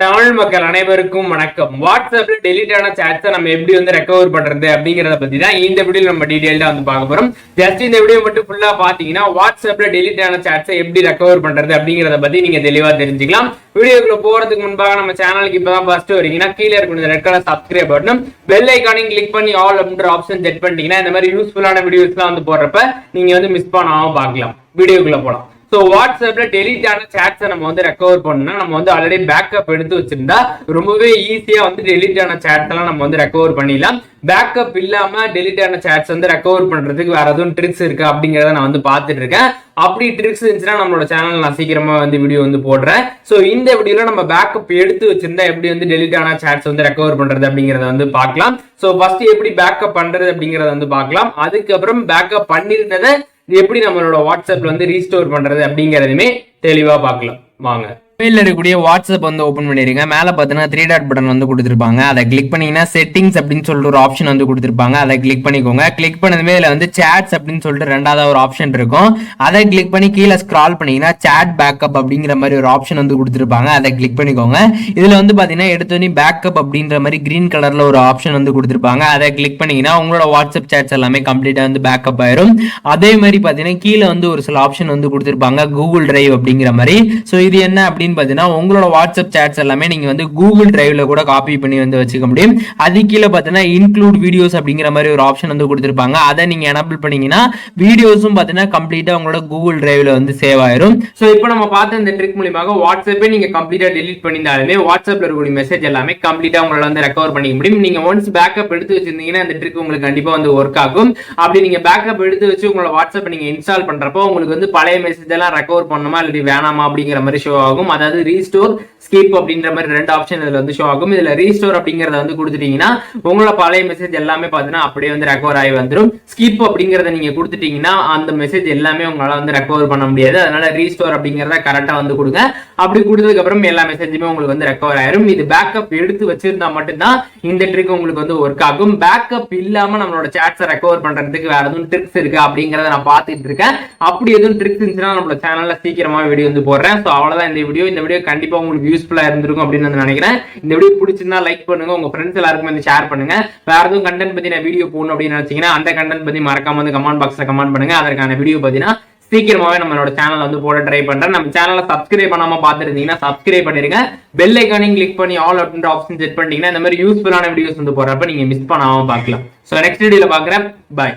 தமிழ் மக்கள் அனைவருக்கும் வணக்கம். வாட்ஸ்அப்ல டெலிட் ஆன சாட்ஸை நம்ம எப்படி ரெக்கவர் பண்றது அப்படிங்கறத பத்தி தான் இந்த வீடியோ நம்ம டீடைலா பார்க்க போறோம். ஜஸ்ட் இந்த வீடியோ மட்டும் ஃபுல்லா பாத்தீங்கன்னா வாட்ஸ்அப்ல டெலிட் ஆன சாட்ஸை எப்படி ரெக்கவர் பண்றது அப்படிங்கறத பத்தி நீங்க தெளிவா தெரிஞ்சுக்கலாம். வீடியோக்குள்ள போறதுக்கு முன்பாக நம்ம சேனலுக்கு இப்பதான் ஃபர்ஸ்ட் வரீங்கன்னா கீழே இருக்கிற ரெட் கலர் சப்ஸ்கிரைப் பட்டனும் பெல் ஐகானையும் கிளிக் பண்ணி ஆல் அப்படின்ற ஆப்ஷன் செட் பண்ணிட்டீங்கன்னா இந்த மாதிரி யூஸ்ஃபுல்லான வீடியோஸ்லாம் போடுறப்ப நீங்க மிஸ் பண்ணாம பார்க்கலாம். வீடியோக்குள்ள போலாம். சோ வாட்ஸ்அப்ல டெலிட் ஆன சாட்ஸை நம்ம ரெக்கவர் பண்ணா நம்ம ஆல்ரெடி பேக்கப் எடுத்து வச்சிருந்தா ரொம்பவே ஈஸியா டெலிட் ஆன சாட்ஸ் எல்லாம் நம்ம ரெக்கவர் பண்ணிடலாம். பேக்கப் இல்லாம டெலிட் ஆன சாட்ஸ் ரெக்கவர் பண்றதுக்கு வேற எதுவும் ட்ரிக்ஸ் இருக்கு அப்படிங்கறத நான் பார்த்துட்டு இருக்கேன். அப்படி ட்ரிக்ஸ் இருந்துச்சுன்னா நம்மளோட சேனல் நான் சீக்கிரமா வீடியோ போடுறேன். சோ இந்த வீடியோல நம்ம பேக்கப் எடுத்து வச்சிருந்தா எப்படி டெலிட் ஆன சாட்ஸ் ரெக்கவர் பண்றது அப்படிங்கறத பார்க்கலாம். சோ ஃபர்ஸ்ட் எப்படி பேக்கப் பண்றது அப்படிங்கறத பார்க்கலாம். அதுக்கப்புறம் பேக்கப் பண்ணிருந்ததை எப்படி நம்மளோட வாட்ஸ்அப்ல ரீஸ்டோர் பண்றது அப்படிங்கறதுமே தெளிவா பார்க்கலாம். வாங்க. மொபைல்ல இருக்கக்கூடிய வாட்ஸ்அப் ஓபன் பண்ணிருங்க. மேல பாத்தீங்கன்னா 3 டாட் பட்டன் கொடுத்திருப்பாங்க. அதை கிளிக் பண்ணீங்கன்னா செட்டிங்ஸ் அப்படின்னு சொல்லிட்டு ஒரு ஆப்ஷன் கொடுத்திருப்பாங்க. அதை கிளிக் பண்ணிக்கோங்க. கிளிக் பண்ணதுமே இதுல சாட்ஸ் அப்படின்னு சொல்லிட்டு ரெண்டாவது ஒரு ஆப்ஷன் இருக்கும். அதை கிளிக் பண்ணி கீழே ஸ்க்ரால் பண்ணீங்கன்னா சாட் பேக்கப் அப்படிங்கிற மாதிரி ஒரு ஆப்ஷன் கொடுத்திருப்பாங்க. அதை கிளிக் பண்ணிக்கோங்க. இதுல பாத்தீங்கன்னா எடுத்தோடனே பேக்கப் அப்படின்ற மாதிரி கிரீன் கலர்ல ஒரு ஆப்ஷன் கொடுத்திருப்பாங்க. அதை கிளிக் பண்ணீங்கன்னா உங்களோட வாட்ஸ்அப் சாட்ஸ் எல்லாமே கம்ப்ளீட்டா பேக்கப் ஆயிரும். அதே மாதிரி பாத்தீங்கன்னா கீழே ஒரு சில ஆப்ஷன் கொடுத்திருப்பாங்க கூகுள் டிரைவ் அப்படிங்கிற மாதிரி. சோ இது என்ன அப்படின்னு பாத்தீங்கன்னா உங்களோட வாட்ஸ்அப் சாட்ஸ் எல்லாமே நீங்க கூகுள் டிரைவ்ல கூட காப்பி பண்ணி வச்சுக்க முடியும். அது கீழே பாத்தீங்கன்னா இன்க்ளூட் வீடியோஸ் அப்படிங்கிற மாதிரி ஒரு ஆப்ஷன் கொடுத்திருப்பாங்க. அதை நீங்க எனபிள் பண்ணீங்கன்னா வீடியோஸும் பாத்தீங்கன்னா கம்ப்ளீட்டா உங்களோட கூகுள் டிரைவ்ல சேவ் ஆயிரும். சோ இப்போ நம்ம பார்த்த இந்த ட்ரிக் மூலமாக வாட்ஸ்அப்பே நீங்க கம்ப்ளீட்டா டெலீட் பண்ணிருந்தாலுமே வாட்ஸ்அப்ல இருக்கக்கூடிய மெசேஜ் எல்லாமே கம்ப்ளீட்டா உங்களால ரெக்கவர் பண்ணிக்க முடியும். நீங்க ஒன்ஸ் பேக்கப் எடுத்து வச்சிருந்தீங்கன்னா இந்த ட்ரிக் உங்களுக்கு கண்டிப்பா ஒர்க் ஆகும். அப்படி நீங்க பேக்கப் எடுத்து வச்சு உங்களோட வாட்ஸ்அப் நீங்க இன்ஸ்டால் பண்றப்போ உங்களுக்கு பழைய மெசேஜ் எல்லாம் ரெக்கவர் பண்ணணுமா இல்லை வேணாமா அப்படிங்கிற மாதிரி ஷோ ஆகும். அதாவது ரீஸ்டோர் ஸ்கிப் அப்படின்ற மாதிரி ரெண்டு ஆப்ஷன் இதுல ஷோ ஆகும். இதுல ரீஸ்டோர் அப்படிங்கறத கொடுத்துட்டீங்கன்னா உங்களோட பழைய மெசேஜ் எல்லாமே பாத்தீங்கன்னா அப்படியே ரெக்கவர் ஆகி வந்துடும். ஸ்கிப் அப்படிங்கறத நீங்க கொடுத்துட்டீங்கன்னா அந்த மெசேஜ் எல்லாமே உங்களால ரெக்கவர் பண்ண முடியாது. அதனால ரீஸ்டோர் அப்படிங்கறத கரெக்டா கொடுங்க. அப்படி கொடுத்ததுக்கு அப்புறம் எல்லா மெசேஜுமே உங்களுக்கு ரெக்கவர் ஆயிரும். இது பேக்கப் எடுத்து வச்சிருந்தா மட்டும்தான் இந்த ட்ரிக் உங்களுக்கு ஒர்க் ஆகும். பேக்கப் இல்லாம நம்மளோட சாட்ஸை ரெக்கவர் பண்றதுக்கு வேற எதுவும் ட்ரிக்ஸ் இருக்கு அப்படிங்கறத நான் பார்த்துட்டு இருக்கேன். அப்படி எதுவும் ட்ரிக்ஸ் இருந்துச்சுன்னா நம்மளோட சேனல்ல சீக்கிரமா வீடியோ போடுறேன். சோ அவ்வளவுதான் இந்த வீடியோ கண்டிப்பா உங்களுக்கு யூஸ்ஃபுல்லா இருந்திருக்கும் அப்படின்னு நினைக்கிறேன். இந்த வீடியோ பிடிச்சிருந்தா லைக் பண்ணுங்க, உங்க ஃப்ரெண்ட்ஸ் எல்லாருக்கும் ஷேர் பண்ணுங்க. வேற எதுவும் கண்டென்ட் பத்தி நான் வீடியோ போடணும் அப்படின்னு நினைச்சீங்கன்னா அந்த கண்டென்ட் பத்தி மறக்காம கமெண்ட் பாக்ஸ்ல கமெண்ட் பண்ணுங்க. அதற்கான வீடியோ பார்த்தீங்கன்னா சீக்கிரமாவே நம்மளோட சேனல் போட ட்ரை பண்றேன். நம்ம சேனலை சப்ஸ்கிரைப் பண்ணாம பாத்துருந்தீங்கன்னா சப்ஸ்கிரைப் பண்ணிருங்க. பெல் ஐகானையும் கிளிக் பண்ணி ஆல் அப்படின்ற ஆப்ஷன் செட் பண்ணிட்டீங்கன்னா இந்த மாதிரி யூஸ்ஃபுல்லான வீடியோஸ் போறப்ப நீங்க மிஸ் பண்ணாம பார்க்கலாம். சோ நெக்ஸ்ட் வீடியோல பாக்குறேன். பாய்.